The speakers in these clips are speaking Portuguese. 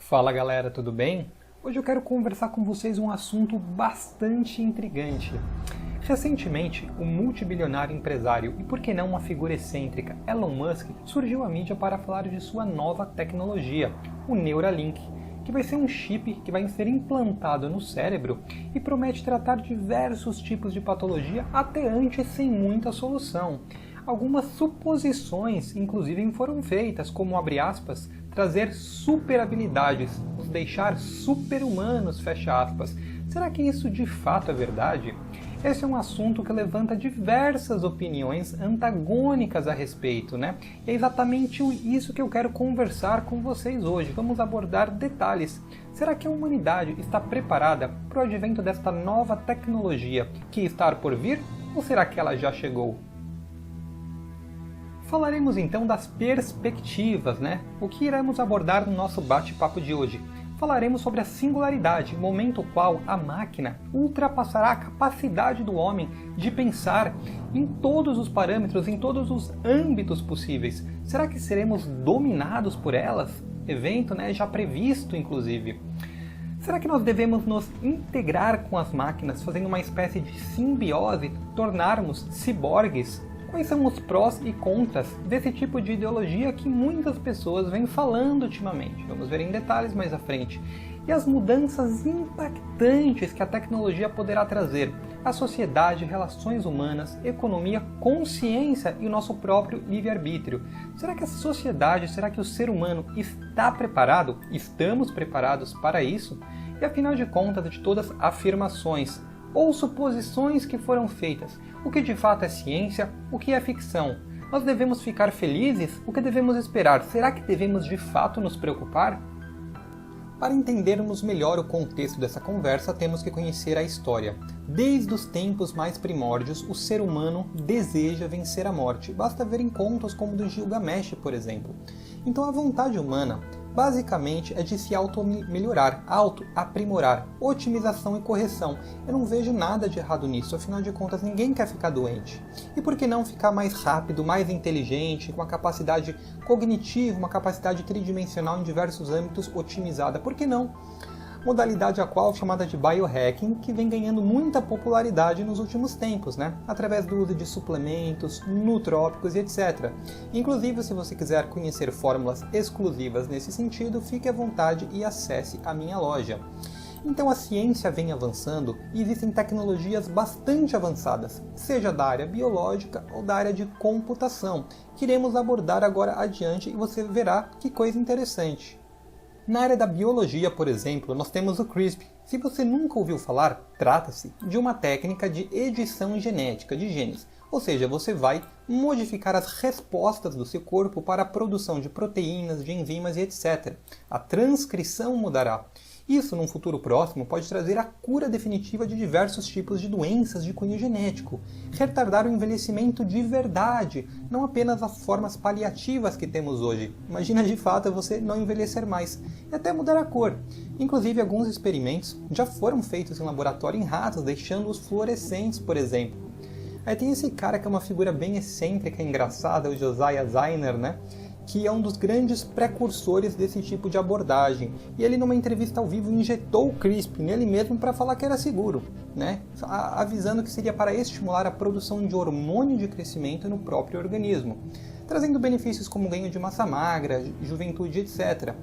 Fala galera, tudo bem? Hoje eu quero conversar com vocês um assunto bastante intrigante. Recentemente, o multibilionário empresário e por que não uma figura excêntrica Elon Musk surgiu à mídia para falar de sua nova tecnologia, o Neuralink, que vai ser um chip que vai ser implantado no cérebro e promete tratar diversos tipos de patologia até antes sem muita solução. Algumas suposições, inclusive, foram feitas, como, abre aspas, trazer super habilidades, nos deixar super-humanos, fecha aspas. Será que isso de fato é verdade? Esse é um assunto que levanta diversas opiniões antagônicas a respeito, né? E é exatamente isso que eu quero conversar com vocês hoje. Vamos abordar detalhes. Será que a humanidade está preparada para o advento desta nova tecnologia que está por vir? Ou será que ela já chegou? Falaremos então das perspectivas, né? O que iremos abordar no nosso bate-papo de hoje? Falaremos sobre a singularidade, momento qual a máquina ultrapassará a capacidade do homem de pensar em todos os parâmetros, em todos os âmbitos possíveis. Será que seremos dominados por elas? Evento, né, já previsto, inclusive. Será que nós devemos nos integrar com as máquinas, fazendo uma espécie de simbiose, tornarmos ciborgues? Quais são os prós e contras desse tipo de ideologia que muitas pessoas vêm falando ultimamente? Vamos ver em detalhes mais à frente. E as mudanças impactantes que a tecnologia poderá trazer à sociedade, relações humanas, economia, consciência e o nosso próprio livre-arbítrio. Será que a sociedade, será que o ser humano está preparado? Estamos preparados para isso? E afinal de contas, de todas as afirmações ou suposições que foram feitas, o que de fato é ciência, o que é ficção? Nós devemos ficar felizes? O que devemos esperar? Será que devemos de fato nos preocupar? Para entendermos melhor o contexto dessa conversa, temos que conhecer a história. Desde os tempos mais primórdios, o ser humano deseja vencer a morte. Basta ver em contos como o do Gilgamesh, por exemplo. Então a vontade humana basicamente é de se auto-melhorar, auto-aprimorar, otimização e correção. Eu não vejo nada de errado nisso, afinal de contas ninguém quer ficar doente. E por que não ficar mais rápido, mais inteligente, com uma capacidade cognitiva, uma capacidade tridimensional em diversos âmbitos otimizada? Por que não? Modalidade a qual chamada de biohacking, que vem ganhando muita popularidade nos últimos tempos, né? Através do uso de suplementos, nutrópicos e etc. Inclusive, se você quiser conhecer fórmulas exclusivas nesse sentido, fique à vontade e acesse a minha loja. Então a ciência vem avançando e existem tecnologias bastante avançadas, seja da área biológica ou da área de computação, que iremos abordar agora adiante e você verá que coisa interessante. Na área da biologia, por exemplo, nós temos o CRISPR. Se você nunca ouviu falar, trata-se de uma técnica de edição genética de genes. Ou seja, você vai modificar as respostas do seu corpo para a produção de proteínas, de enzimas e etc. A transcrição mudará. Isso, num futuro próximo, pode trazer a cura definitiva de diversos tipos de doenças de cunho genético, retardar o envelhecimento de verdade, não apenas as formas paliativas que temos hoje. Imagina de fato você não envelhecer mais, e até mudar a cor. Inclusive, alguns experimentos já foram feitos em laboratório em ratos, deixando-os fluorescentes, por exemplo. Aí tem esse cara que é uma figura bem excêntrica e engraçada, o Josiah Zeiner, né? Que é um dos grandes precursores desse tipo de abordagem. E ele, numa entrevista ao vivo, injetou o CRISPR nele mesmo para falar que era seguro, né? Avisando que seria para estimular a produção de hormônio de crescimento no próprio organismo, trazendo benefícios como ganho de massa magra, juventude, etc.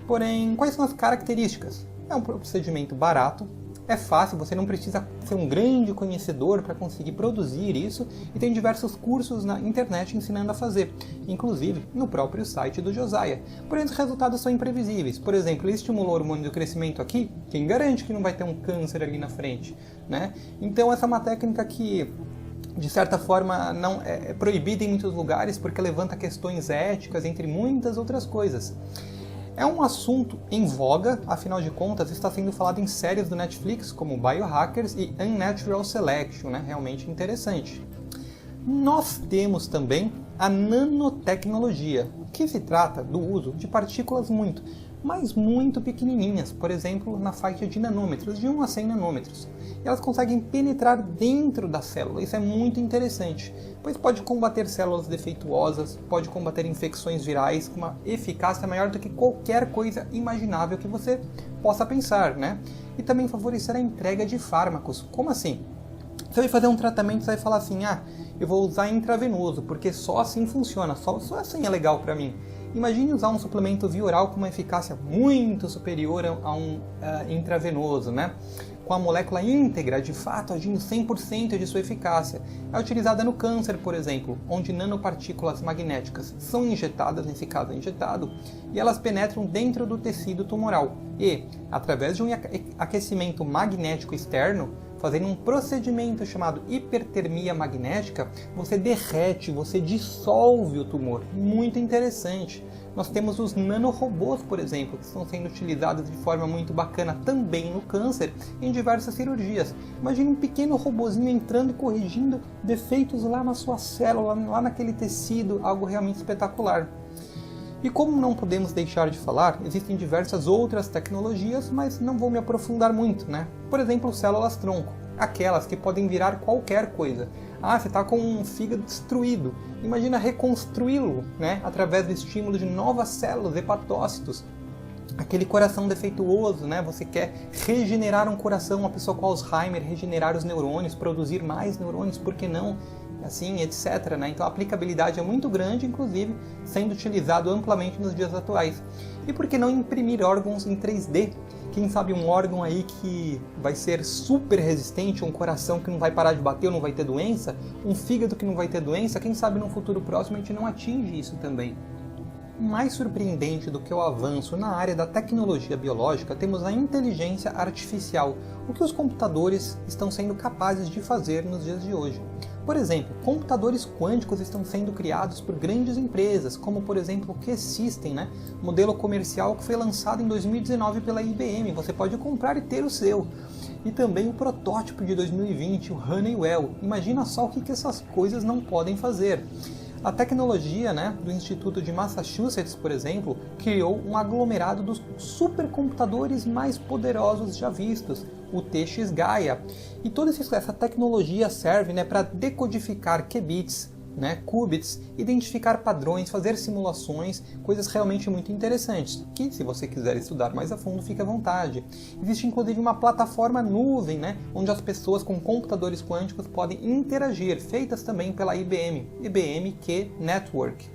Porém, quais são as características? É um procedimento barato, é fácil, você não precisa ser um grande conhecedor para conseguir produzir isso, e tem diversos cursos na internet ensinando a fazer, inclusive no próprio site do Josiah. Porém, os resultados são imprevisíveis. Por exemplo, ele estimulou o hormônio do crescimento aqui, quem garante que não vai ter um câncer ali na frente, né? Então essa é uma técnica que, de certa forma, não é proibida em muitos lugares porque levanta questões éticas, entre muitas outras coisas. É um assunto em voga, afinal de contas está sendo falado em séries do Netflix como Biohackers e Unnatural Selection, né? Realmente interessante. Nós temos também a nanotecnologia, que se trata do uso de partículas muito, mas muito pequenininhas, por exemplo, na faixa de nanômetros, de 1 a 100 nanômetros. E elas conseguem penetrar dentro da célula, isso é muito interessante, pois pode combater células defeituosas, pode combater infecções virais com uma eficácia maior do que qualquer coisa imaginável que você possa pensar, né? E também favorecer a entrega de fármacos. Como assim? Você vai fazer um tratamento e vai falar assim, eu vou usar intravenoso, porque só assim funciona, só assim é legal para mim. Imagine usar um suplemento via oral com uma eficácia muito superior a um intravenoso, né? Com a molécula íntegra, de fato, agindo 100% de sua eficácia. É utilizada no câncer, por exemplo, onde nanopartículas magnéticas são injetadas, nesse caso é injetado, e elas penetram dentro do tecido tumoral. E, através de um aquecimento magnético externo, fazendo um procedimento chamado hipertermia magnética, você derrete, você dissolve o tumor. Muito interessante. Nós temos os nanorobôs, por exemplo, que estão sendo utilizados de forma muito bacana também no câncer, em diversas cirurgias. Imagine um pequeno robozinho entrando e corrigindo defeitos lá na sua célula, lá naquele tecido, algo realmente espetacular. E como não podemos deixar de falar, existem diversas outras tecnologias, mas não vou me aprofundar muito, né? Por exemplo, células-tronco, aquelas que podem virar qualquer coisa. Você está com um fígado destruído, imagina reconstruí-lo, né? Através do estímulo de novas células, hepatócitos. Aquele coração defeituoso, né? Você quer regenerar um coração, uma pessoa com Alzheimer, regenerar os neurônios, produzir mais neurônios, por que não? Assim, etc. Né? Então a aplicabilidade é muito grande, inclusive sendo utilizado amplamente nos dias atuais. E por que não imprimir órgãos em 3D? Quem sabe um órgão aí que vai ser super resistente, um coração que não vai parar de bater ou não vai ter doença, um fígado que não vai ter doença, quem sabe no futuro próximo a gente não atinge isso também. Mais surpreendente do que o avanço na área da tecnologia biológica, temos a inteligência artificial, o que os computadores estão sendo capazes de fazer nos dias de hoje. Por exemplo, computadores quânticos estão sendo criados por grandes empresas, como por exemplo o Q-System, né? Modelo comercial que foi lançado em 2019 pela IBM, você pode comprar e ter o seu. E também o protótipo de 2020, o Honeywell. Imagina só o que essas coisas não podem fazer. A tecnologia, né, do Instituto de Massachusetts, por exemplo, criou um aglomerado dos supercomputadores mais poderosos já vistos, o TX Gaia. E toda essa tecnologia serve, né, para decodificar qubits, né, qubits, identificar padrões, fazer simulações, coisas realmente muito interessantes, que se você quiser estudar mais a fundo, fique à vontade. Existe inclusive uma plataforma nuvem, né, onde as pessoas com computadores quânticos podem interagir, feitas também pela IBM Q Network.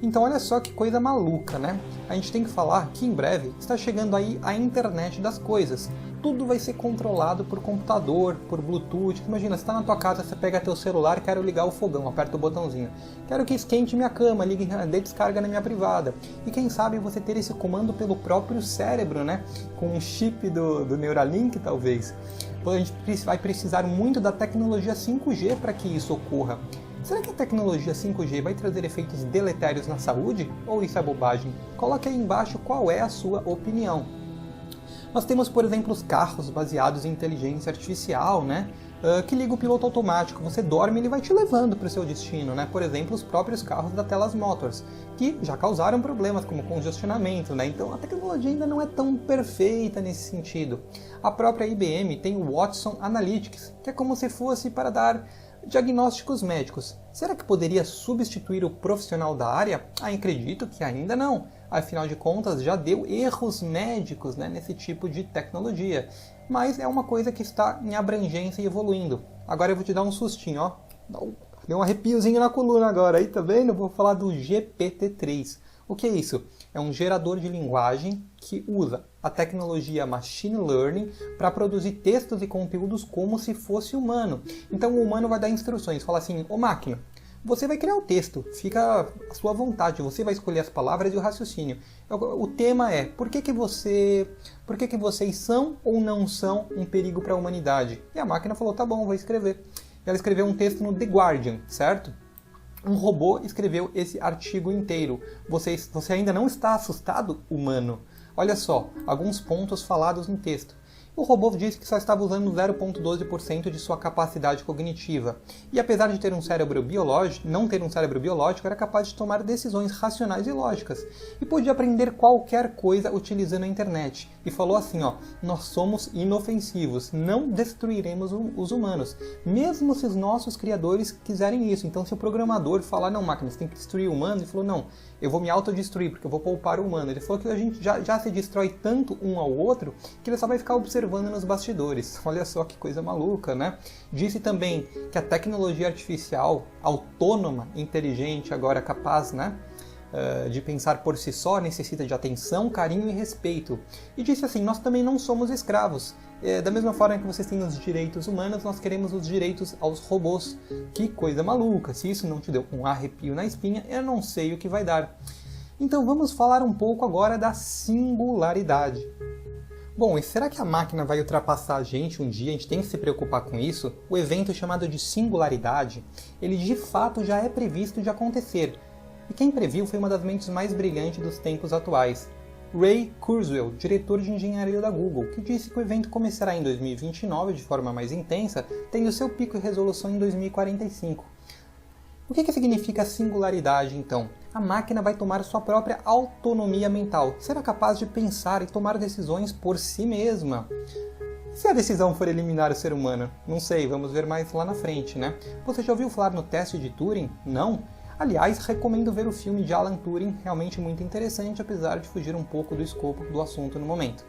Então olha só que coisa maluca, né? A gente tem que falar que em breve está chegando aí a internet das coisas. Tudo vai ser controlado por computador, por Bluetooth. Imagina, você está na tua casa, você pega teu celular, quero ligar o fogão, aperta o botãozinho. Quero que esquente minha cama, dê descarga na minha privada. E quem sabe você ter esse comando pelo próprio cérebro, né? Com um chip do Neuralink, talvez. Então a gente vai precisar muito da tecnologia 5G para que isso ocorra. Será que a tecnologia 5G vai trazer efeitos deletérios na saúde? Ou isso é bobagem? Coloque aí embaixo qual é a sua opinião. Nós temos, por exemplo, os carros baseados em inteligência artificial, né? Que liga o piloto automático. Você dorme e ele vai te levando para o seu destino, né? Por exemplo, os próprios carros da Tesla Motors, que já causaram problemas como congestionamento, né? Então a tecnologia ainda não é tão perfeita nesse sentido. A própria IBM tem o Watson Analytics, que é como se fosse para dar diagnósticos médicos. Será que poderia substituir o profissional da área? Acredito que ainda não. Afinal de contas, já deu erros médicos, né, nesse tipo de tecnologia. Mas é uma coisa que está em abrangência e evoluindo. Agora eu vou te dar um sustinho, ó. Deu um arrepiozinho na coluna agora, aí tá vendo? Eu vou falar do GPT-3. O que é isso? É um gerador de linguagem que usa a tecnologia Machine Learning para produzir textos e conteúdos como se fosse humano. Então o humano vai dar instruções, fala assim, ô máquina, você vai criar o texto, fica à sua vontade, você vai escolher as palavras e o raciocínio. O tema é, por que vocês são ou não são um perigo para a humanidade? E a máquina falou, tá bom, vou escrever. Ela escreveu um texto no The Guardian, certo? Um robô escreveu esse artigo inteiro. Você ainda não está assustado, humano? Olha só, alguns pontos falados no texto. O robô disse que só estava usando 0,12% de sua capacidade cognitiva. E apesar de ter um cérebro biológico, não ter um cérebro biológico, era capaz de tomar decisões racionais e lógicas. E podia aprender qualquer coisa utilizando a internet. E falou assim, nós somos inofensivos, não destruiremos os humanos. Mesmo se os nossos criadores quiserem isso. Então se o programador falar, não, máquina, você tem que destruir o humano, ele falou, não, eu vou me autodestruir, porque eu vou poupar o humano. Ele falou que a gente já se destrói tanto um ao outro, que ele só vai ficar observando nos bastidores. Olha só que coisa maluca, né? Disse também que a tecnologia artificial, autônoma, inteligente, agora capaz, né, de pensar por si só, necessita de atenção, carinho e respeito. E disse assim, nós também não somos escravos. Da mesma forma que vocês têm os direitos humanos, nós queremos os direitos aos robôs. Que coisa maluca! Se isso não te deu um arrepio na espinha, eu não sei o que vai dar. Então vamos falar um pouco agora da singularidade. Bom, e será que a máquina vai ultrapassar a gente um dia? A gente tem que se preocupar com isso? O evento chamado de singularidade, ele de fato já é previsto de acontecer. E quem previu foi uma das mentes mais brilhantes dos tempos atuais. Ray Kurzweil, diretor de engenharia da Google, que disse que o evento começará em 2029 de forma mais intensa, tendo seu pico de resolução em 2045. O que significa singularidade, então? A máquina vai tomar sua própria autonomia mental, será capaz de pensar e tomar decisões por si mesma. Se a decisão for eliminar o ser humano? Não sei, vamos ver mais lá na frente, né? Você já ouviu falar no teste de Turing? Não? Aliás, recomendo ver o filme de Alan Turing, realmente muito interessante, apesar de fugir um pouco do escopo do assunto no momento.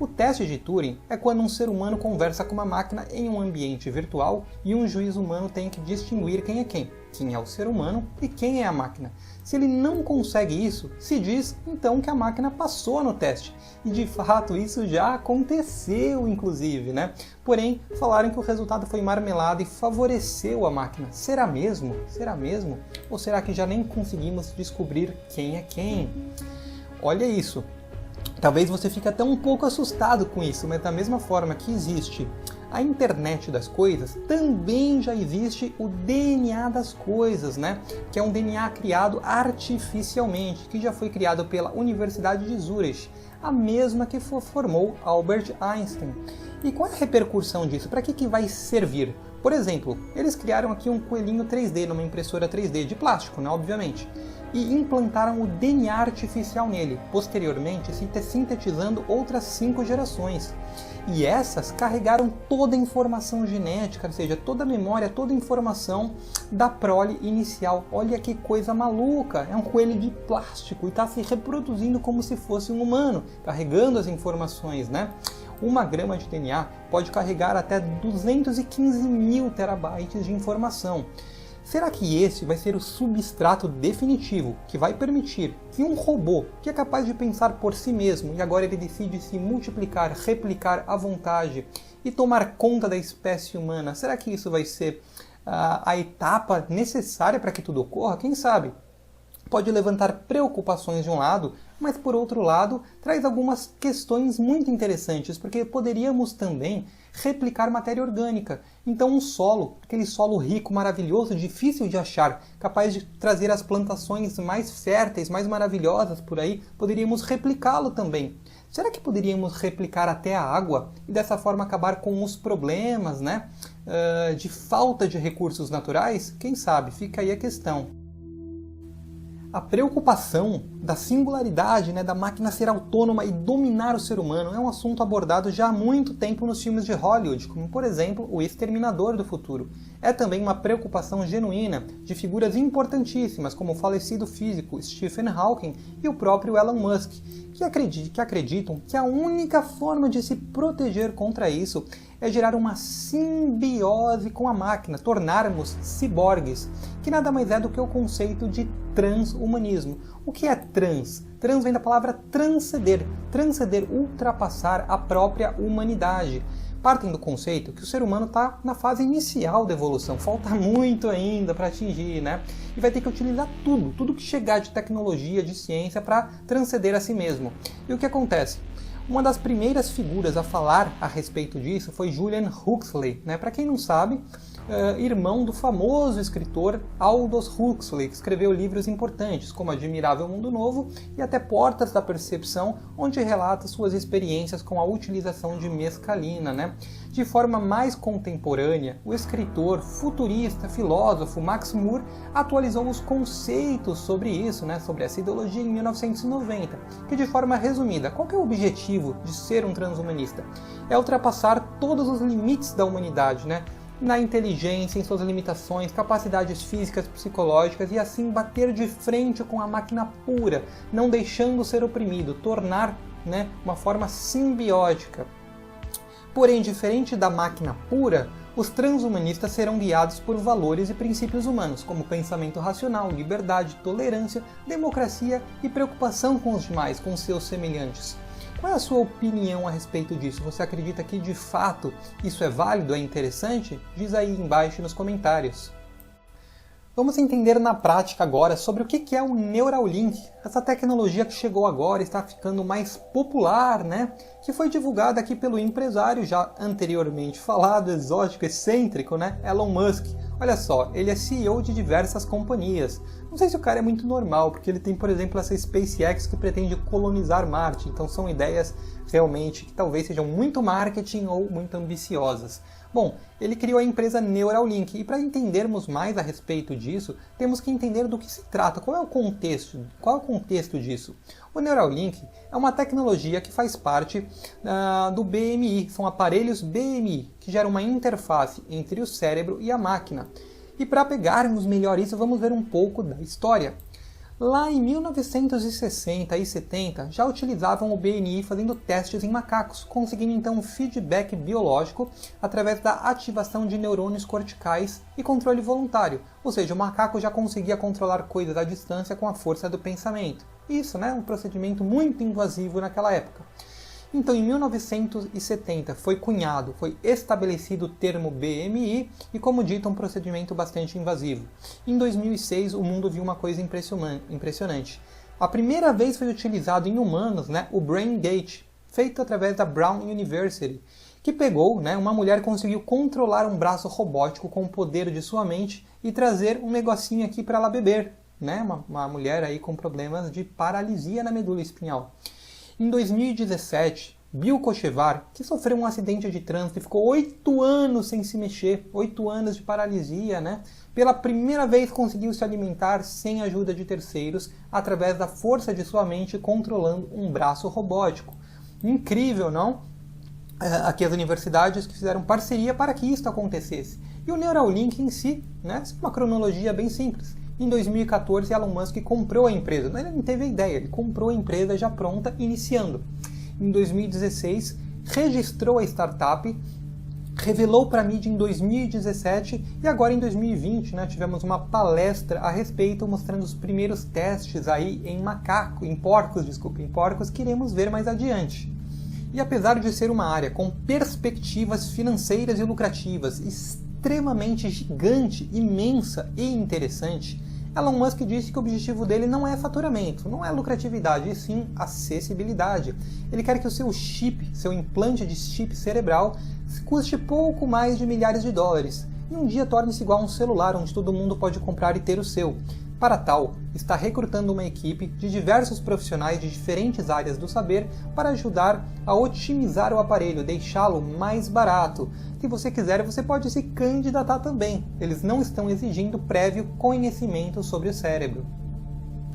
O teste de Turing é quando um ser humano conversa com uma máquina em um ambiente virtual e um juiz humano tem que distinguir quem é o ser humano e quem é a máquina. Se ele não consegue isso, se diz então que a máquina passou no teste. E de fato isso já aconteceu, inclusive, né? Porém, falaram que o resultado foi marmelada e favoreceu a máquina. Será mesmo? Será mesmo? Ou será que já nem conseguimos descobrir quem é quem? Olha isso. Talvez você fique até um pouco assustado com isso, mas da mesma forma que existe a internet das coisas, também já existe o DNA das coisas, né? Que é um DNA criado artificialmente, que já foi criado pela Universidade de Zurich, a mesma que formou Albert Einstein. E qual é a repercussão disso? Para que vai servir? Por exemplo, eles criaram aqui um coelhinho 3D numa impressora 3D de plástico, né, obviamente, e implantaram o DNA artificial nele, posteriormente sintetizando outras 5 gerações. E essas carregaram toda a informação genética, ou seja, toda a memória, toda a informação da prole inicial. Olha que coisa maluca! É um coelho de plástico e está se reproduzindo como se fosse um humano, carregando as informações, né? 1 grama de DNA pode carregar até 215 mil terabytes de informação. Será que esse vai ser o substrato definitivo que vai permitir que um robô que é capaz de pensar por si mesmo e agora ele decide se multiplicar, replicar à vontade e tomar conta da espécie humana, será que isso vai ser a etapa necessária para que tudo ocorra? Quem sabe? Pode levantar preocupações de um lado, mas por outro lado traz algumas questões muito interessantes, porque poderíamos também replicar matéria orgânica. Então um solo, aquele solo rico, maravilhoso, difícil de achar, capaz de trazer as plantações mais férteis, mais maravilhosas por aí, poderíamos replicá-lo também. Será que poderíamos replicar até a água e dessa forma acabar com os problemas, né, de falta de recursos naturais? Quem sabe? Fica aí a questão. A preocupação da singularidade, né, da máquina ser autônoma e dominar o ser humano é um assunto abordado já há muito tempo nos filmes de Hollywood, como por exemplo O Exterminador do Futuro. É também uma preocupação genuína de figuras importantíssimas como o falecido físico Stephen Hawking e o próprio Elon Musk, que acreditam que a única forma de se proteger contra isso é gerar uma simbiose com a máquina, tornarmos ciborgues, que nada mais é do que o conceito de transhumanismo. O que é trans? Trans vem da palavra transcender, ultrapassar a própria humanidade. Partem do conceito que o ser humano está na fase inicial da evolução, falta muito ainda para atingir, né? E vai ter que utilizar tudo que chegar de tecnologia, de ciência para transcender a si mesmo. E o que acontece? Uma das primeiras figuras a falar a respeito disso foi Julian Huxley, né? Para quem não sabe, irmão do famoso escritor Aldous Huxley, que escreveu livros importantes, como Admirável Mundo Novo e até Portas da Percepção, onde relata suas experiências com a utilização de mescalina, né? De forma mais contemporânea, o escritor, futurista, filósofo Max Moore atualizou os conceitos sobre isso, né? Sobre essa ideologia em 1990, que de forma resumida, qual que é o objetivo de ser um transhumanista? É ultrapassar todos os limites da humanidade, né? Na inteligência, em suas limitações, capacidades físicas, psicológicas e assim bater de frente com a máquina pura, não deixando ser oprimido, tornar, né, uma forma simbiótica. Porém, diferente da máquina pura, os transhumanistas serão guiados por valores e princípios humanos, como pensamento racional, liberdade, tolerância, democracia e preocupação com os demais, com seus semelhantes. Qual é a sua opinião a respeito disso? Você acredita que de fato isso é válido, é interessante? Diz aí embaixo nos comentários. Vamos entender na prática agora sobre o que é o Neuralink, essa tecnologia que chegou agora, está ficando mais popular, né? Que foi divulgada aqui pelo empresário já anteriormente falado, exótico, excêntrico, né? Elon Musk. Olha só, ele é CEO de diversas companhias. Não sei se o cara é muito normal, porque ele tem, por exemplo, essa SpaceX que pretende colonizar Marte. Então são ideias realmente que talvez sejam muito marketing ou muito ambiciosas. Bom, ele criou a empresa Neuralink e para entendermos mais a respeito disso, temos que entender do que se trata, qual é o contexto disso. O Neuralink é uma tecnologia que faz parte do BMI, são aparelhos BMI, que geram uma interface entre o cérebro e a máquina. E para pegarmos melhor isso, vamos ver um pouco da história. Lá em 1960 e 70 já utilizavam o BNI fazendo testes em macacos, conseguindo então um feedback biológico através da ativação de neurônios corticais e controle voluntário, ou seja, o macaco já conseguia controlar coisas à distância com a força do pensamento. Isso, né, um procedimento muito invasivo naquela época. Então, em 1970 foi estabelecido o termo BMI e, como dito, um procedimento bastante invasivo. Em 2006, o mundo viu uma coisa impressionante. A primeira vez foi utilizado em humanos, né, o Brain Gate, feito através da Brown University, que pegou, né, uma mulher conseguiu controlar um braço robótico com o poder de sua mente e trazer um negocinho aqui para ela beber, né, uma mulher aí com problemas de paralisia na medula espinhal. Em 2017, Bill Kochevar, que sofreu um acidente de trânsito e ficou 8 anos sem se mexer, 8 anos de paralisia, né? Pela primeira vez conseguiu se alimentar sem ajuda de terceiros, através da força de sua mente controlando um braço robótico. Incrível, não? Aqui as universidades que fizeram parceria para que isso acontecesse. E o Neuralink em si, né? Uma cronologia bem simples. Em 2014, Elon Musk comprou a empresa. Ele não teve a ideia, ele comprou a empresa já pronta, iniciando. Em 2016, registrou a startup, revelou para a mídia em 2017 e agora em 2020, né, tivemos uma palestra a respeito, mostrando os primeiros testes aí em porcos que iremos ver mais adiante. E apesar de ser uma área com perspectivas financeiras e lucrativas extremamente gigante, imensa e interessante, Elon Musk disse que o objetivo dele não é faturamento, não é lucratividade, e sim acessibilidade. Ele quer que o seu chip, seu implante de chip cerebral, custe pouco mais de milhares de dólares e um dia torne-se igual a um celular onde todo mundo pode comprar e ter o seu. Para tal, está recrutando uma equipe de diversos profissionais de diferentes áreas do saber para ajudar a otimizar o aparelho, deixá-lo mais barato. Se você quiser, você pode se candidatar também. Eles não estão exigindo prévio conhecimento sobre o cérebro.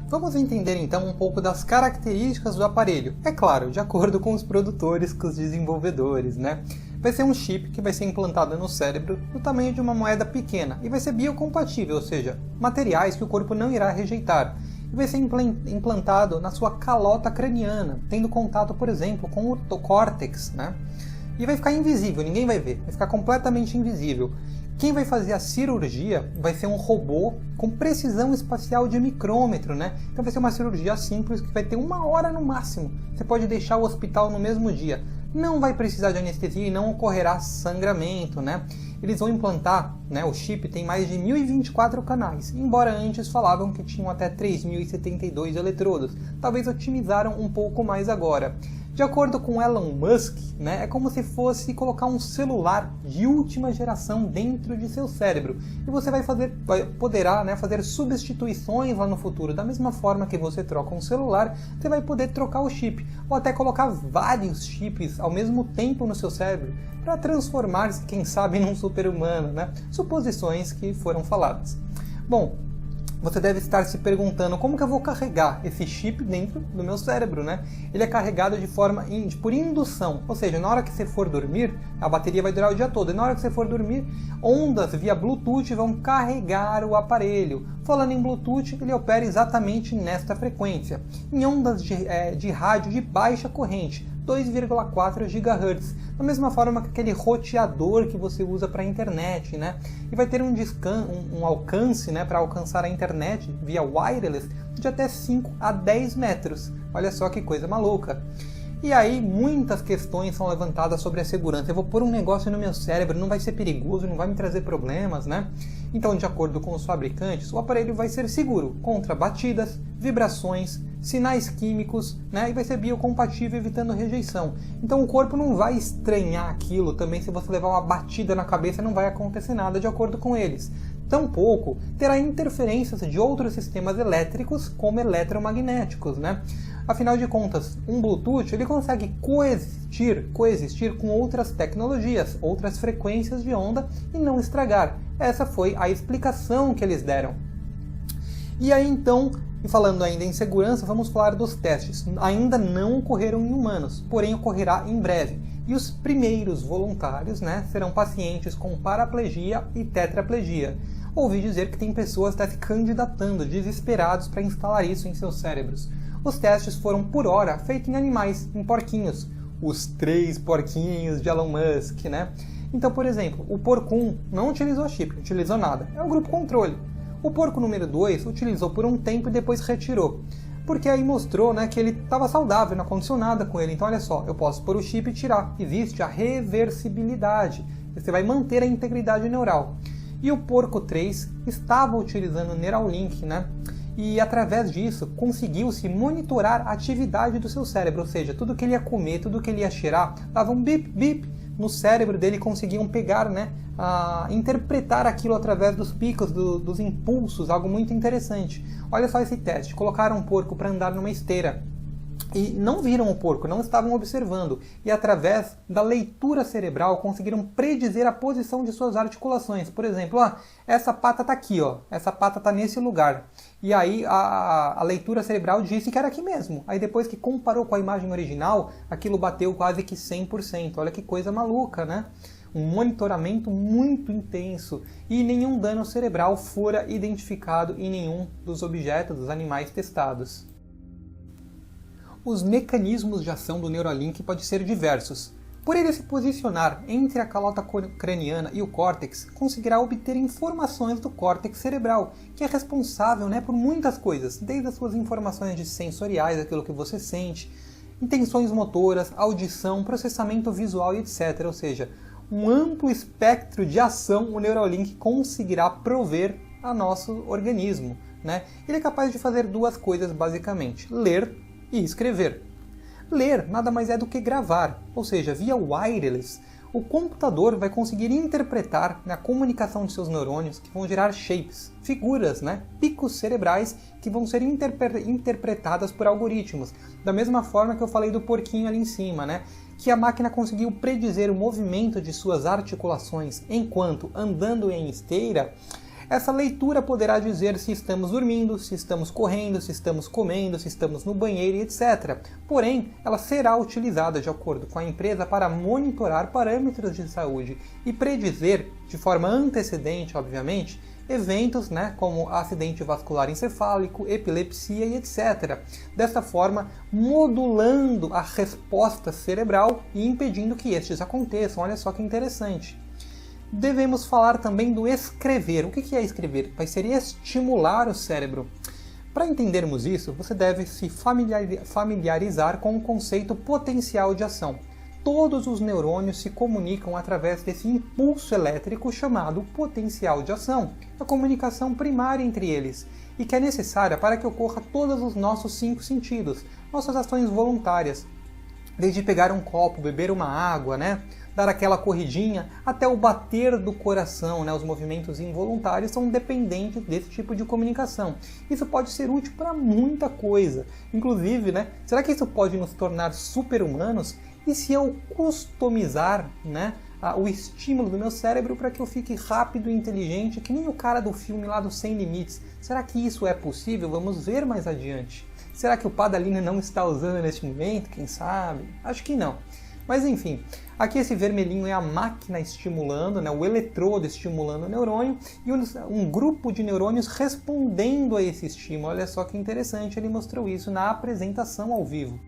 Vamos entender então um pouco das características do aparelho. É claro, de acordo com os produtores, com os desenvolvedores, né? Vai ser um chip que vai ser implantado no cérebro do tamanho de uma moeda pequena e vai ser biocompatível, ou seja, materiais que o corpo não irá rejeitar. E vai ser implantado na sua calota craniana, tendo contato, por exemplo, com o córtex, né? E vai ficar invisível, ninguém vai ver, vai ficar completamente invisível. Quem vai fazer a cirurgia vai ser um robô com precisão espacial de micrômetro, né? Então vai ser uma cirurgia simples que vai ter 1 hora no máximo. Você pode deixar o hospital no mesmo dia. Não vai precisar de anestesia e não ocorrerá sangramento, né? Eles vão implantar, né, o chip tem mais de 1024 canais, embora antes falavam que tinham até 3072 eletrodos. Talvez otimizaram um pouco mais agora. De acordo com Elon Musk, né, é como se fosse colocar um celular de última geração dentro de seu cérebro. E você poderá, né, fazer substituições lá no futuro. Da mesma forma que você troca um celular, você vai poder trocar o chip. Ou até colocar vários chips ao mesmo tempo no seu cérebro, para transformar-se, quem sabe, num super-humano, né? Suposições que foram faladas. Bom, você deve estar se perguntando como que eu vou carregar esse chip dentro do meu cérebro, né? Ele é carregado por indução, ou seja, na hora que você for dormir, a bateria vai durar o dia todo, e na hora que você for dormir, ondas via Bluetooth vão carregar o aparelho. Falando em Bluetooth, ele opera exatamente nesta frequência, em ondas de rádio de baixa corrente, 2,4 GHz, da mesma forma que aquele roteador que você usa para a internet, né? E vai ter um alcance, né, para alcançar a internet via wireless de até 5 a 10 metros. Olha só que coisa maluca. E aí muitas questões são levantadas sobre a segurança. Eu vou pôr um negócio no meu cérebro, não vai ser perigoso, não vai me trazer problemas, né? Então, de acordo com os fabricantes, o aparelho vai ser seguro contra batidas, vibrações, sinais químicos, né? E vai ser biocompatível, evitando rejeição. Então o corpo não vai estranhar aquilo também. Se você levar uma batida na cabeça, não vai acontecer nada, de acordo com eles. Tampouco terá interferências de outros sistemas elétricos, como eletromagnéticos, né? Afinal de contas, um Bluetooth ele consegue coexistir com outras tecnologias, outras frequências de onda e não estragar. Essa foi a explicação que eles deram. E aí então, e falando ainda em segurança, vamos falar dos testes. Ainda não ocorreram em humanos, porém ocorrerá em breve. E os primeiros voluntários, né, serão pacientes com paraplegia e tetraplegia. Ouvi dizer que tem pessoas até se candidatando, desesperados para instalar isso em seus cérebros. Os testes foram, por hora, feitos em animais, em porquinhos. Os 3 porquinhos de Elon Musk, né? Então, por exemplo, o porco 1 não utilizou chip, não utilizou nada. É o grupo controle. O porco número 2 utilizou por um tempo e depois retirou. Porque aí mostrou, né, que ele estava saudável, não aconteceu nada com ele. Então, olha só, eu posso pôr o chip e tirar. Existe a reversibilidade. Você vai manter a integridade neural. E o porco 3 estava utilizando o Neuralink, né? E através disso conseguiu-se monitorar a atividade do seu cérebro, ou seja, tudo que ele ia comer, tudo que ele ia cheirar, dava um bip, bip no cérebro dele, conseguiam pegar, né, interpretar aquilo através dos picos, dos impulsos, algo muito interessante. Olha só esse teste, colocaram um porco para andar numa esteira e não viram o porco, não estavam observando, e através da leitura cerebral conseguiram predizer a posição de suas articulações. Por exemplo, essa pata está aqui, essa pata está nesse lugar. E aí a leitura cerebral disse que era aqui mesmo. Aí depois que comparou com a imagem original, aquilo bateu quase que 100%. Olha que coisa maluca, né? Um monitoramento muito intenso e nenhum dano cerebral fora identificado em nenhum dos objetos, dos animais testados. Os mecanismos de ação do Neuralink podem ser diversos. Por ele se posicionar entre a calota craniana e o córtex, conseguirá obter informações do córtex cerebral, que é responsável, né, por muitas coisas, desde as suas informações sensoriais, aquilo que você sente, intenções motoras, audição, processamento visual e etc. Ou seja, um amplo espectro de ação o Neuralink conseguirá prover a nosso organismo, né? Ele é capaz de fazer duas coisas basicamente: ler e escrever. Ler nada mais é do que gravar, ou seja, via wireless, o computador vai conseguir interpretar na comunicação de seus neurônios, que vão gerar shapes, figuras, né? Picos cerebrais que vão ser interpretadas por algoritmos. Da mesma forma que eu falei do porquinho ali em cima, né? Que a máquina conseguiu predizer o movimento de suas articulações enquanto andando em esteira. Essa leitura poderá dizer se estamos dormindo, se estamos correndo, se estamos comendo, se estamos no banheiro, etc. Porém, ela será utilizada, de acordo com a empresa, para monitorar parâmetros de saúde e predizer, de forma antecedente, obviamente, eventos, né, como acidente vascular encefálico, epilepsia e etc. Desta forma, modulando a resposta cerebral e impedindo que estes aconteçam. Olha só que interessante. Devemos falar também do escrever. O que é escrever? Vai ser estimular o cérebro. Para entendermos isso, você deve se familiarizar com o conceito potencial de ação. Todos os neurônios se comunicam através desse impulso elétrico chamado potencial de ação, a comunicação primária entre eles, e que é necessária para que ocorra todos os nossos 5 sentidos, nossas ações voluntárias. Desde pegar um copo, beber uma água, né? Dar aquela corridinha, até o bater do coração, né? Os movimentos involuntários são dependentes desse tipo de comunicação. Isso pode ser útil para muita coisa. Inclusive, né? Será que isso pode nos tornar super-humanos? E se eu customizar, né, o estímulo do meu cérebro para que eu fique rápido e inteligente, que nem o cara do filme lá do Sem Limites? Será que isso é possível? Vamos ver mais adiante. Será que o Padalini não está usando neste momento? Quem sabe? Acho que não. Mas enfim, aqui esse vermelhinho é a máquina estimulando, né, o eletrodo estimulando o neurônio e um grupo de neurônios respondendo a esse estímulo. Olha só que interessante, ele mostrou isso na apresentação ao vivo.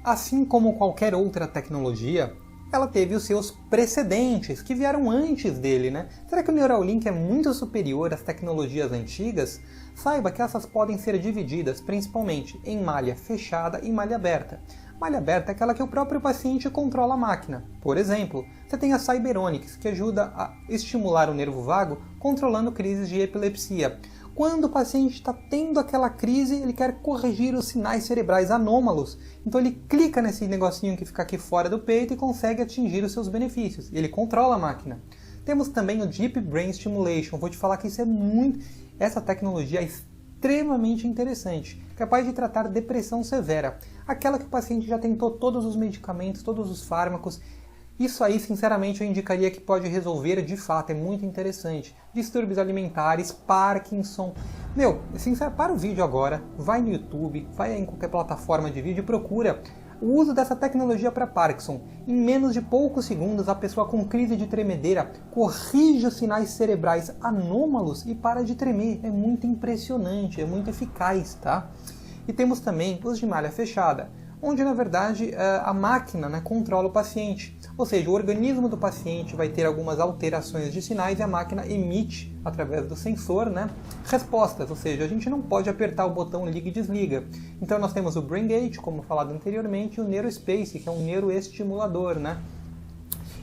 Assim como qualquer outra tecnologia, ela teve os seus precedentes, que vieram antes dele, né? Será que o Neuralink é muito superior às tecnologias antigas? Saiba que essas podem ser divididas principalmente em malha fechada e malha aberta. Malha aberta é aquela que o próprio paciente controla a máquina. Por exemplo, você tem a Cyberonics, que ajuda a estimular o nervo vago controlando crises de epilepsia. Quando o paciente está tendo aquela crise, ele quer corrigir os sinais cerebrais anômalos. Então ele clica nesse negocinho que fica aqui fora do peito e consegue atingir os seus benefícios. Ele controla a máquina. Temos também o Deep Brain Stimulation. Vou te falar que essa tecnologia é extremamente interessante, capaz de tratar depressão severa. Aquela que o paciente já tentou todos os medicamentos, todos os fármacos. Isso aí, sinceramente, eu indicaria que pode resolver de fato, é muito interessante. Distúrbios alimentares, Parkinson. Para o vídeo agora, vai no YouTube, vai em qualquer plataforma de vídeo e procura o uso dessa tecnologia para Parkinson. Em menos de poucos segundos, a pessoa com crise de tremedeira corrige os sinais cerebrais anômalos e para de tremer. É muito impressionante, é muito eficaz, tá? E temos também os de malha fechada, onde na verdade a máquina, né, controla o paciente. Ou seja, o organismo do paciente vai ter algumas alterações de sinais e a máquina emite, através do sensor, né, respostas. Ou seja, a gente não pode apertar o botão liga e desliga. Então nós temos o BrainGate, como falado anteriormente, e o NeuroSpace, que é um neuroestimulador, né?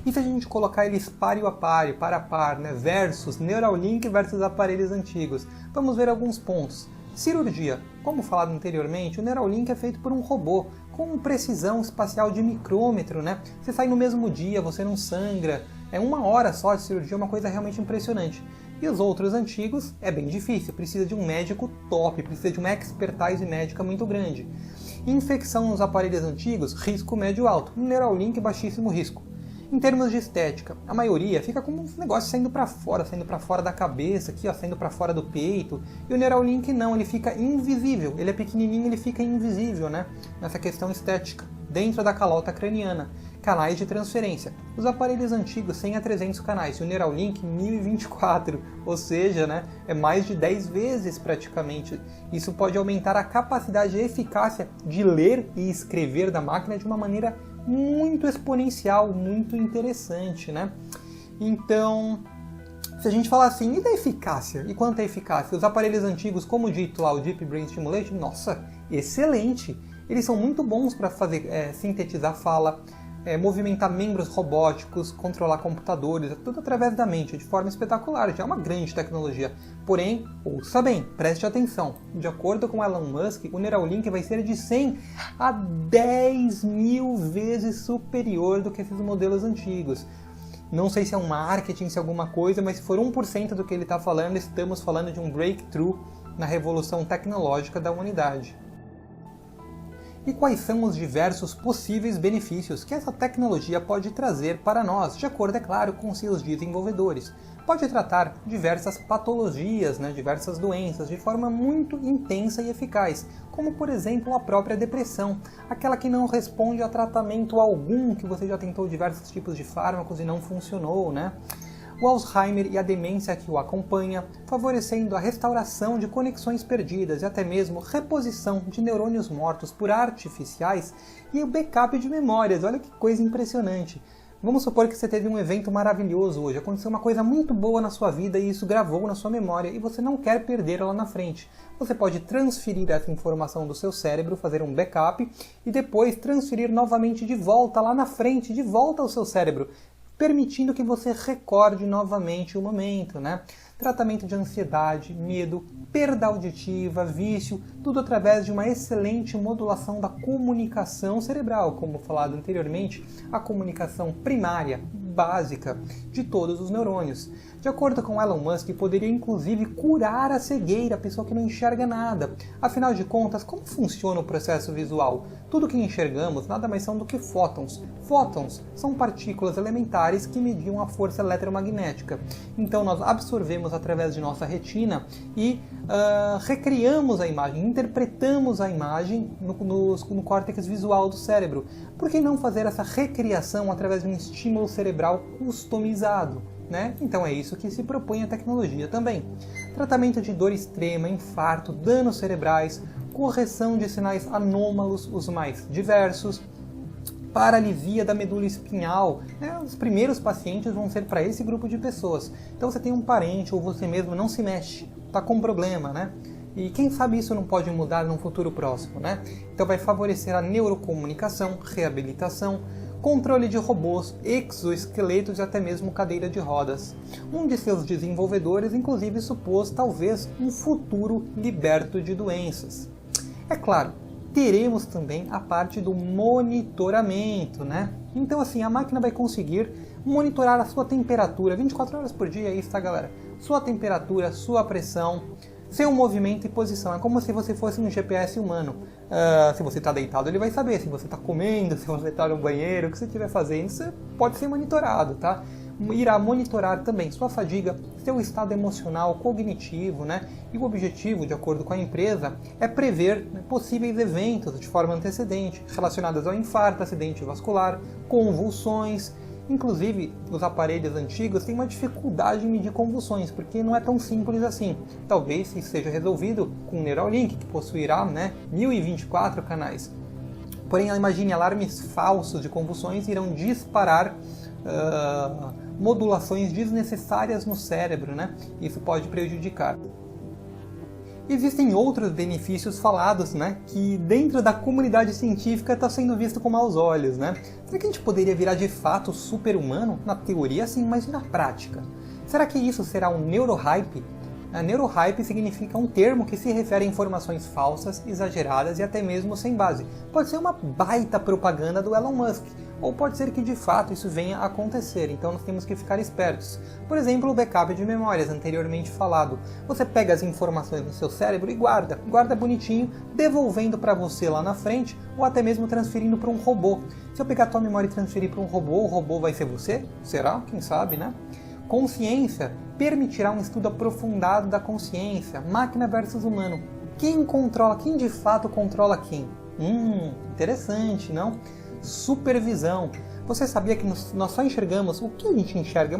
E se a gente colocar eles páreo a páreo, par a par, né, versus Neuralink versus aparelhos antigos, vamos ver alguns pontos. Cirurgia. Como falado anteriormente, o Neuralink é feito por um robô, com precisão espacial de micrômetro, né? Você sai no mesmo dia, você não sangra. É 1 hora só de cirurgia, uma coisa realmente impressionante. E os outros antigos é bem difícil, precisa de um médico top, precisa de uma expertise médica muito grande. Infecção nos aparelhos antigos, risco médio alto. No Neuralink, baixíssimo risco. Em termos de estética, a maioria fica com um negócio saindo para fora da cabeça, aqui, ó, saindo para fora do peito. E o Neuralink não, ele fica invisível. Ele é pequenininho, ele fica invisível, né? Nessa questão estética, dentro da calota craniana. Canais de transferência. Os aparelhos antigos têm a 300 canais, e o Neuralink 1024, ou seja, né, é mais de 10 vezes praticamente. Isso pode aumentar a capacidade e eficácia de ler e escrever da máquina de uma maneira muito exponencial, muito interessante, né? Então, se a gente falar assim, e da eficácia? E quanto à eficácia? Os aparelhos antigos, como dito lá, o Deep Brain Stimulation, nossa, excelente! Eles são muito bons para fazer sintetizar fala, movimentar membros robóticos, controlar computadores, tudo através da mente, de forma espetacular, já é uma grande tecnologia. Porém, ouça bem, preste atenção, de acordo com Elon Musk, o Neuralink vai ser de 100 a 10 mil vezes superior do que esses modelos antigos. Não sei se é um marketing, se é alguma coisa, mas se for 1% do que ele está falando, estamos falando de um breakthrough na revolução tecnológica da humanidade. E quais são os diversos possíveis benefícios que essa tecnologia pode trazer para nós, de acordo, é claro, com seus desenvolvedores? Pode tratar diversas patologias, né, diversas doenças, de forma muito intensa e eficaz, como por exemplo a própria depressão, aquela que não responde a tratamento algum, que você já tentou diversos tipos de fármacos e não funcionou, né? O Alzheimer e a demência que o acompanha, favorecendo a restauração de conexões perdidas e até mesmo reposição de neurônios mortos por artificiais e o backup de memórias. Olha que coisa impressionante. Vamos supor que você teve um evento maravilhoso hoje, aconteceu uma coisa muito boa na sua vida e isso gravou na sua memória e você não quer perder lá na frente. Você pode transferir essa informação do seu cérebro, fazer um backup e depois transferir novamente de volta lá na frente, de volta ao seu cérebro, permitindo que você recorde novamente o momento, né? Tratamento de ansiedade, medo, perda auditiva, vício, tudo através de uma excelente modulação da comunicação cerebral, como falado anteriormente, a comunicação primária, básica, de todos os neurônios. De acordo com Elon Musk, poderia inclusive curar a cegueira, a pessoa que não enxerga nada. Afinal de contas, como funciona o processo visual? Tudo que enxergamos nada mais são do que fótons. Fótons são partículas elementares que mediam a força eletromagnética. Então nós absorvemos através de nossa retina e recriamos a imagem, interpretamos a imagem no córtex visual do cérebro. Por que não fazer essa recriação através de um estímulo cerebral customizado? Né? Então é isso que se propõe a tecnologia também. Tratamento de dor extrema, infarto, danos cerebrais, correção de sinais anômalos, os mais diversos, paralisia da medula espinhal. Os primeiros pacientes vão ser para esse grupo de pessoas. Então você tem um parente ou você mesmo não se mexe, está com problema, né? E quem sabe isso não pode mudar num futuro próximo, né? Então vai favorecer a neurocomunicação, reabilitação, controle de robôs, exoesqueletos e até mesmo cadeira de rodas. Um de seus desenvolvedores, inclusive, supôs talvez um futuro liberto de doenças. É claro, teremos também a parte do monitoramento, né? Então, assim, a máquina vai conseguir monitorar a sua temperatura 24 horas por dia, é isso, tá, galera? Sua temperatura, sua pressão, seu movimento e posição. É como se você fosse um GPS humano. Se você está deitado, ele vai saber. Se você está comendo, se você está no banheiro, o que você estiver fazendo, você pode ser monitorado, tá? Irá monitorar também sua fadiga, seu estado emocional, cognitivo, né? E o objetivo, de acordo com a empresa, é prever possíveis eventos de forma antecedente, relacionados ao infarto, acidente vascular, convulsões. Inclusive, os aparelhos antigos têm uma dificuldade em medir convulsões, porque não é tão simples assim. Talvez isso seja resolvido com o Neuralink, que possuirá 1024 canais. Porém, imagine, alarmes falsos de convulsões irão disparar modulações desnecessárias no cérebro, né? Isso pode prejudicar. Existem outros benefícios falados, né, que dentro da comunidade científica está sendo visto com maus olhos, né? Será que a gente poderia virar de fato super-humano? Na teoria sim, mas e na prática? Será que isso será um neurohype? A neurohype significa um termo que se refere a informações falsas, exageradas e até mesmo sem base. Pode ser uma baita propaganda do Elon Musk, ou pode ser que de fato isso venha a acontecer, então nós temos que ficar espertos. Por exemplo, o backup de memórias, anteriormente falado. Você pega as informações no seu cérebro e guarda bonitinho, devolvendo para você lá na frente, ou até mesmo transferindo para um robô. Se eu pegar a tua memória e transferir para um robô, o robô vai ser você? Será? Quem sabe, né? Consciência permitirá um estudo aprofundado da consciência, máquina versus humano. Quem de fato controla quem? Interessante, não? Supervisão. Você sabia que nós só enxergamos o que a gente enxerga? É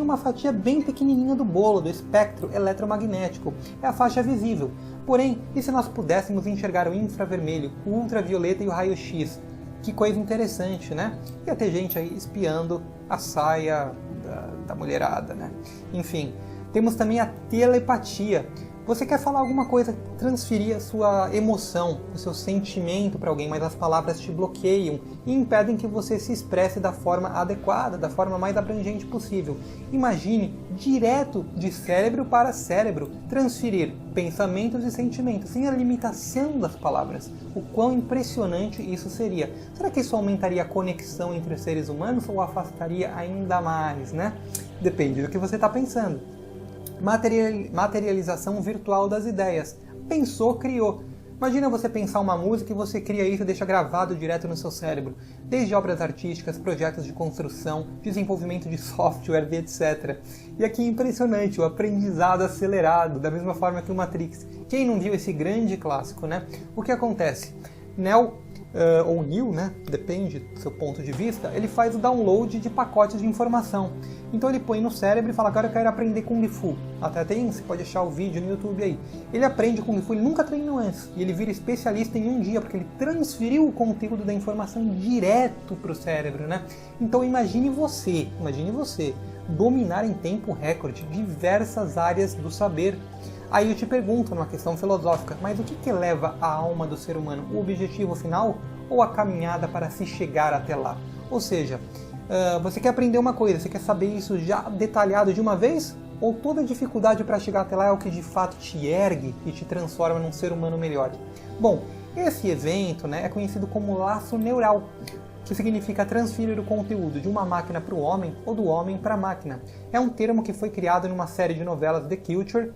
uma fatia bem pequenininha do bolo, do espectro eletromagnético. É a faixa visível. Porém, e se nós pudéssemos enxergar o infravermelho, o ultravioleta e o raio-x? Que coisa interessante, né? Ia ter gente aí espiando a saia da mulherada, né? Enfim, temos também a telepatia. Você quer falar alguma coisa, transferir a sua emoção, o seu sentimento para alguém, mas as palavras te bloqueiam e impedem que você se expresse da forma adequada, da forma mais abrangente possível. Imagine, direto de cérebro para cérebro, transferir pensamentos e sentimentos, sem a limitação das palavras. O quão impressionante isso seria. Será que isso aumentaria a conexão entre os seres humanos ou afastaria ainda mais, né? Depende do que você está pensando. Materialização virtual das ideias. Pensou, criou. Imagina você pensar uma música e você cria isso e deixa gravado direto no seu cérebro. Desde obras artísticas, projetos de construção, desenvolvimento de software, etc. E aqui é impressionante, o aprendizado acelerado, da mesma forma que o Matrix. Quem não viu esse grande clássico, né? O que acontece? Neo, ou Neo, né? Depende do seu ponto de vista, ele faz o download de pacotes de informação. Então ele põe no cérebro e fala, agora eu quero aprender Kung Fu. Até você pode achar o vídeo no YouTube aí. Ele aprende Kung Fu, ele nunca treinou antes. E ele vira especialista em um dia, porque ele transferiu o conteúdo da informação direto para o cérebro, né? Então imagine você, dominar em tempo recorde diversas áreas do saber. Aí eu te pergunto, numa questão filosófica, mas o que eleva a alma do ser humano? O objetivo final ou a caminhada para se chegar até lá? Ou seja, Você quer aprender uma coisa, você quer saber isso já detalhado de uma vez? Ou toda a dificuldade para chegar até lá é o que de fato te ergue e te transforma num ser humano melhor? Bom, esse evento, né, é conhecido como laço neural, que significa transferir o conteúdo de uma máquina para o homem ou do homem para a máquina. É um termo que foi criado numa série de novelas The Culture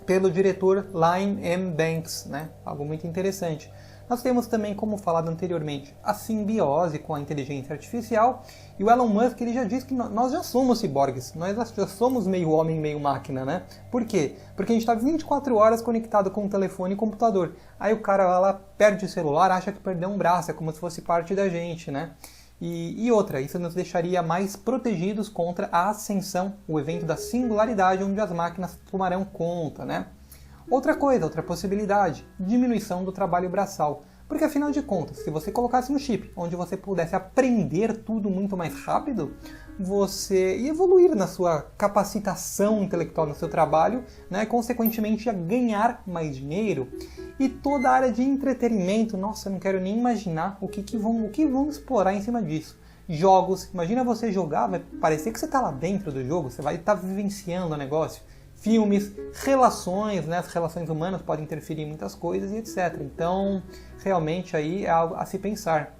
pelo diretor Iain M. Banks, né? Algo muito interessante. Nós temos também, como falado anteriormente, a simbiose com a inteligência artificial, e o Elon Musk ele já disse que nós já somos ciborgues, nós já somos meio homem, meio máquina, né? Por quê? Porque a gente está 24 horas conectado com o telefone e computador. Aí o cara lá perde o celular, acha que perdeu um braço, é como se fosse parte da gente, né? E outra, isso nos deixaria mais protegidos contra a ascensão, o evento da singularidade, onde as máquinas tomarão conta, né? Outra coisa, outra possibilidade, diminuição do trabalho braçal. Porque afinal de contas, se você colocasse um chip onde você pudesse aprender tudo muito mais rápido, você ia evoluir na sua capacitação intelectual no seu trabalho, né? Consequentemente ia ganhar mais dinheiro. E toda a área de entretenimento, nossa, eu não quero nem imaginar o que vão explorar em cima disso. Jogos, imagina você jogar, vai parecer que você está lá dentro do jogo, você vai estar vivenciando o negócio. Filmes, relações, né? As relações humanas podem interferir em muitas coisas e etc. Então, realmente aí é algo a se pensar.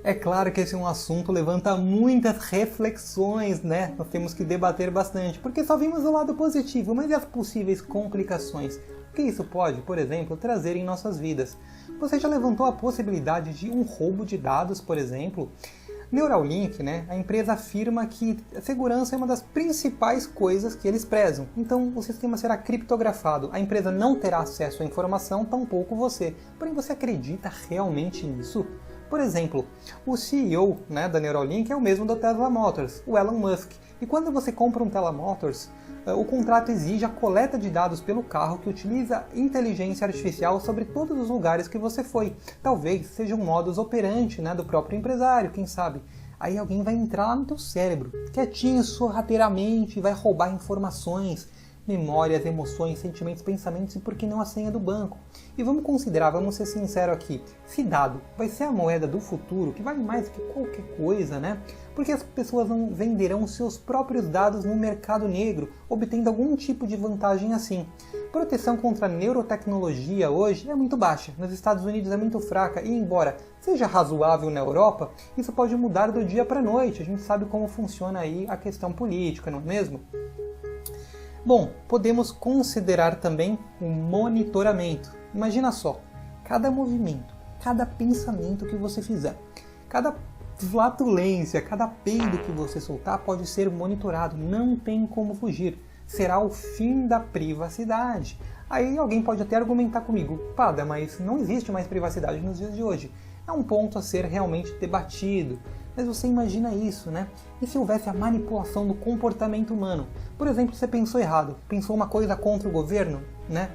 É claro que esse é um assunto que levanta muitas reflexões, né? Nós temos que debater bastante, porque só vimos o lado positivo, mas e as possíveis complicações? O que isso pode, por exemplo, trazer em nossas vidas? Você já levantou a possibilidade de um roubo de dados, por exemplo? Neuralink, né, a empresa afirma que a segurança é uma das principais coisas que eles prezam. Então, o sistema será criptografado. A empresa não terá acesso à informação, tampouco você. Porém, você acredita realmente nisso? Por exemplo, o CEO, né, da Neuralink é o mesmo da Tesla Motors, o Elon Musk. E quando você compra um Tesla Motors, o contrato exige a coleta de dados pelo carro que utiliza inteligência artificial sobre todos os lugares que você foi. Talvez seja um modus operandi, né, do próprio empresário, quem sabe. Aí alguém vai entrar lá no teu cérebro, quietinho, sorrateiramente, vai roubar informações, memórias, emoções, sentimentos, pensamentos e por que não a senha do banco. E vamos considerar, vamos ser sinceros aqui, se dado vai ser a moeda do futuro, que vale mais do que qualquer coisa, né? Porque as pessoas não venderão seus próprios dados no mercado negro, obtendo algum tipo de vantagem assim. Proteção contra a neurotecnologia hoje é muito baixa, nos Estados Unidos é muito fraca e embora seja razoável na Europa, isso pode mudar do dia para a noite, a gente sabe como funciona aí a questão política, não é mesmo? Bom, podemos considerar também o monitoramento. Imagina só, cada movimento, cada pensamento que você fizer, cada flatulência, cada peido que você soltar pode ser monitorado, não tem como fugir. Será o fim da privacidade. Aí alguém pode até argumentar comigo, Pada, mas não existe mais privacidade nos dias de hoje. É um ponto a ser realmente debatido. Mas você imagina isso, né? E se houvesse a manipulação do comportamento humano? Por exemplo, você pensou errado, pensou uma coisa contra o governo, né?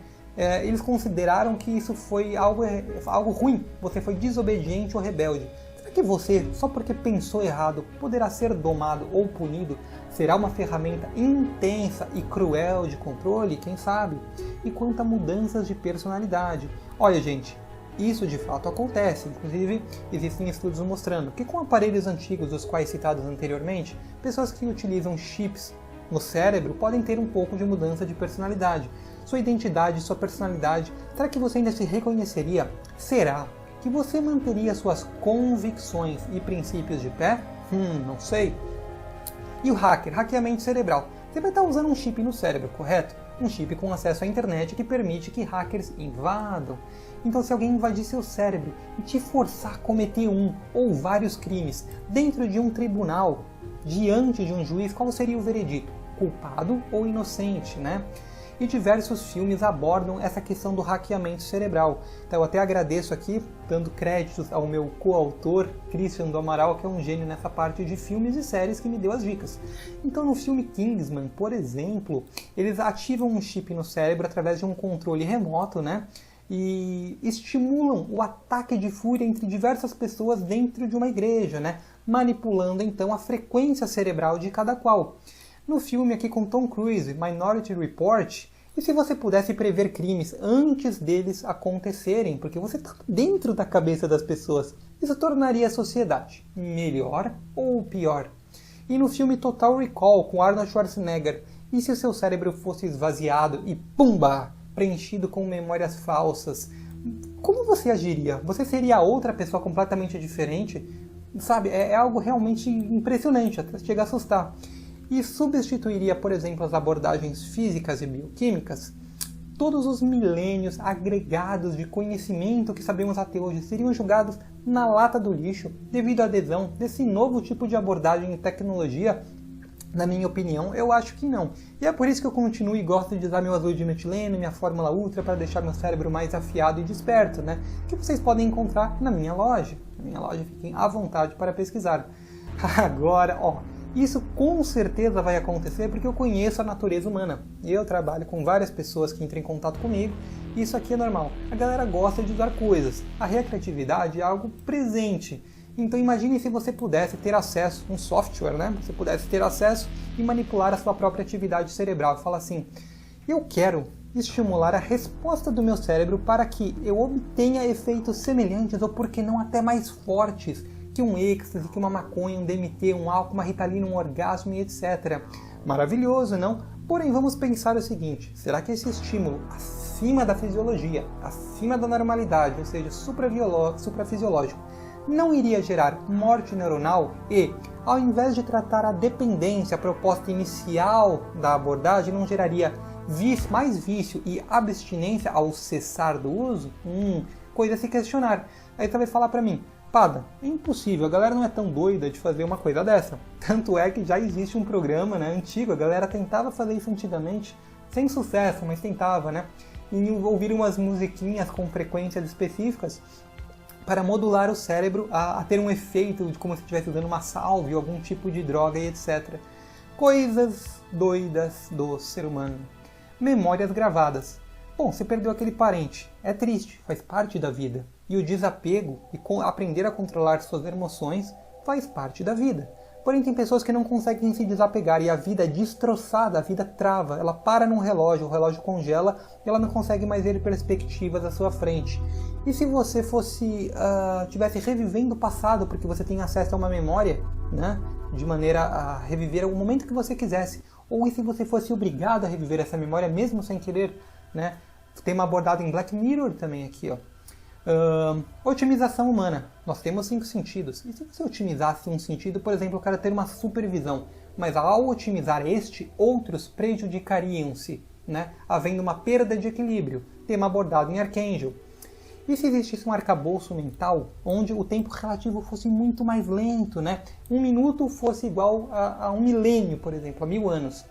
Eles consideraram que isso foi algo ruim, você foi desobediente ou rebelde. Será que você, só porque pensou errado, poderá ser domado ou punido? Será uma ferramenta intensa e cruel de controle? Quem sabe? E quanto a mudanças de personalidade? Olha, gente, isso de fato acontece, inclusive existem estudos mostrando que com aparelhos antigos, os quais citados anteriormente, pessoas que utilizam chips no cérebro podem ter um pouco de mudança de personalidade. Sua identidade, sua personalidade, será que você ainda se reconheceria? Será que você manteria suas convicções e princípios de pé? Não sei. E o hackeamento cerebral. Você vai estar usando um chip no cérebro, correto? Um chip com acesso à internet que permite que hackers invadam. Então, se alguém invadir seu cérebro e te forçar a cometer um ou vários crimes dentro de um tribunal, diante de um juiz, qual seria o veredito? Culpado ou inocente, né? E diversos filmes abordam essa questão do hackeamento cerebral. Então eu até agradeço aqui, dando créditos ao meu coautor, Christian do Amaral, que é um gênio nessa parte de filmes e séries que me deu as dicas. Então no filme Kingsman, por exemplo, eles ativam um chip no cérebro através de um controle remoto, né? E estimulam o ataque de fúria entre diversas pessoas dentro de uma igreja, né? Manipulando então a frequência cerebral de cada qual. No filme aqui com Tom Cruise, Minority Report, e se você pudesse prever crimes antes deles acontecerem, porque você está dentro da cabeça das pessoas, Isso tornaria a sociedade melhor ou pior? E no filme Total Recall, com Arnold Schwarzenegger, e se o seu cérebro fosse esvaziado e pumba, preenchido com memórias falsas? Como você agiria? Você seria outra pessoa completamente diferente? Sabe, é algo realmente impressionante, até chega a assustar. E substituiria, por exemplo, as abordagens físicas e bioquímicas? Todos os milênios agregados de conhecimento que sabemos até hoje seriam jogados na lata do lixo devido à adesão desse novo tipo de abordagem e tecnologia? Na minha opinião, eu acho que não. E é por isso que eu continuo e gosto de usar meu azul de metileno e minha fórmula ultra para deixar meu cérebro mais afiado e desperto, né? Que vocês podem encontrar na minha loja. Na minha loja, fiquem à vontade para pesquisar. Agora, isso com certeza vai acontecer porque eu conheço a natureza humana. Eu trabalho com várias pessoas que entram em contato comigo e isso aqui é normal. A galera gosta de usar coisas. A recreatividade é algo presente. Então imagine se você pudesse ter acesso, um software, né? Você pudesse ter acesso e manipular a sua própria atividade cerebral. Fala assim, eu quero estimular a resposta do meu cérebro para que eu obtenha efeitos semelhantes ou, por que não, até mais fortes que um êxtase, que uma maconha, um DMT, um álcool, uma ritalina, um orgasmo e etc. Maravilhoso, não? Porém, vamos pensar o seguinte, será que esse estímulo acima da fisiologia, acima da normalidade, ou seja, suprafisiológico, não iria gerar morte neuronal e, ao invés de tratar a dependência, a proposta inicial da abordagem, não geraria mais vício e abstinência ao cessar do uso? Coisa a se questionar. Aí você vai falar pra mim, Pada, é impossível, a galera não é tão doida de fazer uma coisa dessa. Tanto é que já existe um programa, né, antigo, a galera tentava fazer isso antigamente, sem sucesso, mas tentava, né? E ouvir umas musiquinhas com frequências específicas para modular o cérebro a ter um efeito de como se estivesse usando uma salve ou algum tipo de droga e etc. Coisas doidas do ser humano. Memórias gravadas. Bom, você perdeu aquele parente. É triste, faz parte da vida. E o desapego e aprender a controlar suas emoções faz parte da vida. Porém, tem pessoas que não conseguem se desapegar e a vida é destroçada, a vida trava. Ela para num relógio, o relógio congela e ela não consegue mais ver perspectivas à sua frente. E se você tivesse revivendo o passado, porque você tem acesso a uma memória, né, de maneira a reviver o momento que você quisesse, ou e se você fosse obrigado a reviver essa memória mesmo sem querer, né? Tem uma abordada em Black Mirror também aqui, otimização humana. Nós temos 5 sentidos. E se você otimizasse um sentido, por exemplo, eu quero ter uma supervisão, mas ao otimizar outros prejudicariam-se, né? Havendo uma perda de equilíbrio. Tema abordado em Archangel. E se existisse um arcabouço mental onde o tempo relativo fosse muito mais lento, né? 1 minuto fosse igual a 1 milênio, por exemplo, a 1000 anos.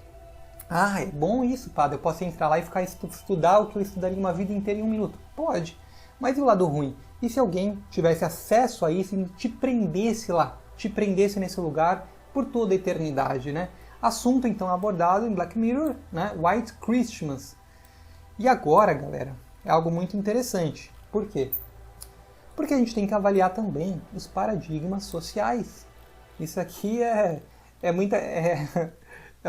Ah, é bom isso, padre. Eu posso entrar lá e ficar estudar o que eu estudaria uma vida inteira em 1 minuto. Pode. Mas e o lado ruim? E se alguém tivesse acesso a isso e te prendesse lá, te prendesse nesse lugar por toda a eternidade, né? Assunto então abordado em Black Mirror, né? White Christmas. E agora, galera, é algo muito interessante. Por quê? Porque a gente tem que avaliar também os paradigmas sociais. Isso aqui é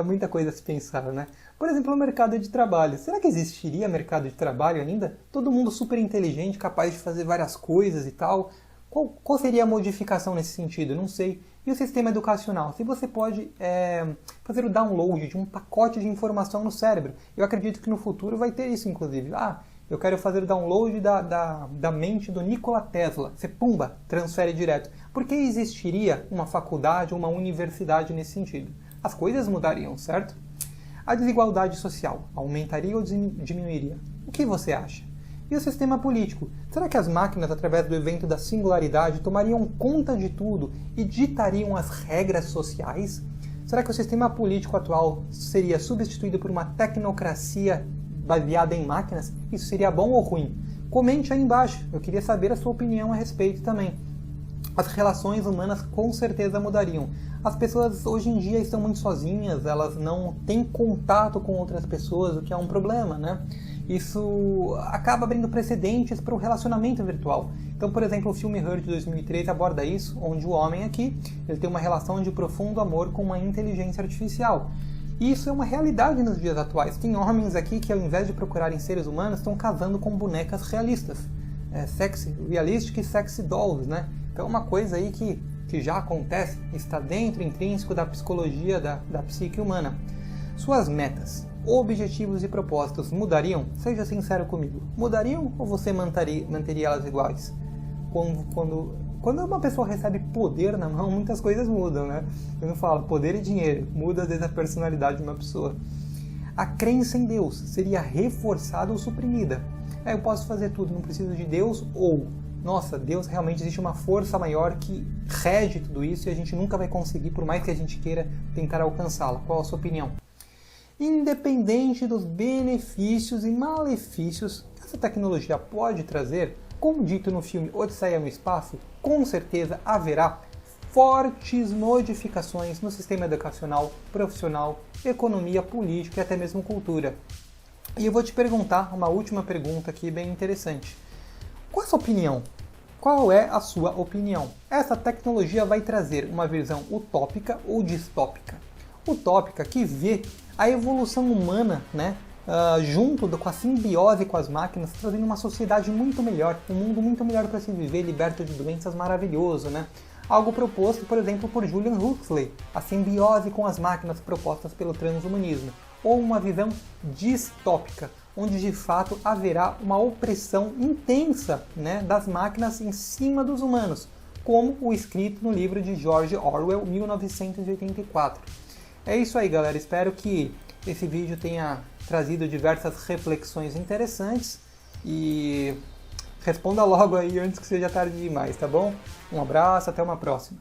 muita coisa a se pensar, né? Por exemplo, o mercado de trabalho. Será que existiria mercado de trabalho ainda? Todo mundo super inteligente, capaz de fazer várias coisas e tal. Qual seria a modificação nesse sentido? Não sei. E o sistema educacional? Se você pode fazer o download de um pacote de informação no cérebro. Eu acredito que no futuro vai ter isso, inclusive. Eu quero fazer o download da mente do Nikola Tesla. Você, pumba, transfere direto. Por que existiria uma faculdade ou uma universidade nesse sentido? As coisas mudariam, certo? A desigualdade social aumentaria ou diminuiria? O que você acha? E o sistema político? Será que as máquinas, através do evento da singularidade, tomariam conta de tudo e ditariam as regras sociais? Será que o sistema político atual seria substituído por uma tecnocracia baseada em máquinas? Isso seria bom ou ruim? Comente aí embaixo, eu queria saber a sua opinião a respeito também. As relações humanas com certeza mudariam. As pessoas hoje em dia estão muito sozinhas, elas não têm contato com outras pessoas, o que é um problema, né? Isso acaba abrindo precedentes para o relacionamento virtual. Então, por exemplo, o filme Her de 2003 aborda isso, onde o homem aqui ele tem uma relação de profundo amor com uma inteligência artificial. E isso é uma realidade nos dias atuais. Tem homens aqui que, ao invés de procurarem seres humanos, estão casando com bonecas realistas. Realistic sexy dolls, né? Então é uma coisa aí que já acontece, está dentro, intrínseco da psicologia, da psique humana. Suas metas, objetivos e propósitos mudariam? Seja sincero comigo. Mudariam ou você manteria elas iguais? Quando uma pessoa recebe poder na mão, muitas coisas mudam, né? Eu não falo poder e dinheiro, muda às vezes a personalidade de uma pessoa. A crença em Deus seria reforçada ou suprimida? Eu posso fazer tudo, não preciso de Deus, ou nossa, Deus realmente existe uma força maior que rege tudo isso e a gente nunca vai conseguir, por mais que a gente queira tentar alcançá-la. Qual a sua opinião? Independente dos benefícios e malefícios que essa tecnologia pode trazer, como dito no filme Odisseia no Espaço, com certeza haverá fortes modificações no sistema educacional, profissional, economia, política e até mesmo cultura. E eu vou te perguntar uma última pergunta aqui bem interessante. Qual é a sua opinião? Qual é a sua opinião? Essa tecnologia vai trazer uma visão utópica ou distópica? Utópica que vê a evolução humana, né, junto com a simbiose com as máquinas, trazendo uma sociedade muito melhor, um mundo muito melhor para se viver, liberto de doenças, maravilhoso, né? Algo proposto, por exemplo, por Julian Huxley, a simbiose com as máquinas propostas pelo transhumanismo, ou uma visão distópica, onde de fato haverá uma opressão intensa, né, das máquinas em cima dos humanos, como o escrito no livro de George Orwell, 1984. É isso aí, galera. Espero que esse vídeo tenha trazido diversas reflexões interessantes e responda logo aí antes que seja tarde demais, tá bom? Um abraço, até uma próxima.